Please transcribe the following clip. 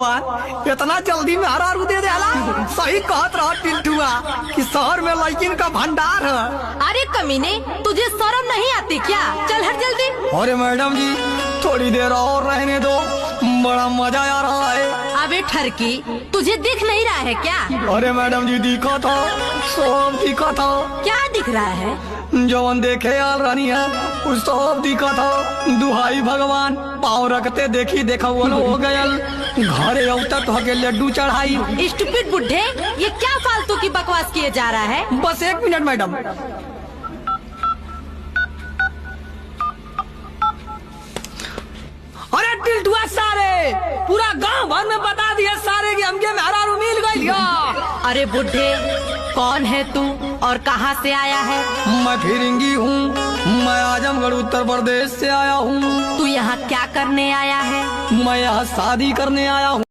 इतना जल्दी में हरारू दे देला। सही कहत रहा टिल्टुआ कि शहर में लड़किन का भंडार है। अरे कमीने, तुझे शर्म नहीं आती क्या? चल हट जल्दी। अरे मैडम जी, थोड़ी देर और रहने दो, बड़ा मजा आ रहा है। अबे ठरकी, तुझे दिख नहीं रहा है क्या? अरे मैडम जी, दिखा था, सब दिखा था। क्या दिख रहा है? जवन देखे आल रानी है उस सब दिखा था। दुहाई भगवान, पाँव रखते देखी देखा वो हो गया। घरे तक होके लड्डू चढ़ाई। स्टूपिड बुड्ढे, ये क्या फालतू की बकवास किए जा रहा है? बस 1 मिनट मैडम। अरे टिल्टुआ सारे, पूरा गांव भर में बता दिया सारे कि हमके मेहरारू मिल गई। अरे बुड्ढे, कौन है तू और कहाँ से आया है? मैं फिरंगी हूँ, मैं आजमगढ़ उत्तर प्रदेश से आया हूँ। तू यहाँ क्या करने आया है? मैं यहाँ शादी करने आया हूँ।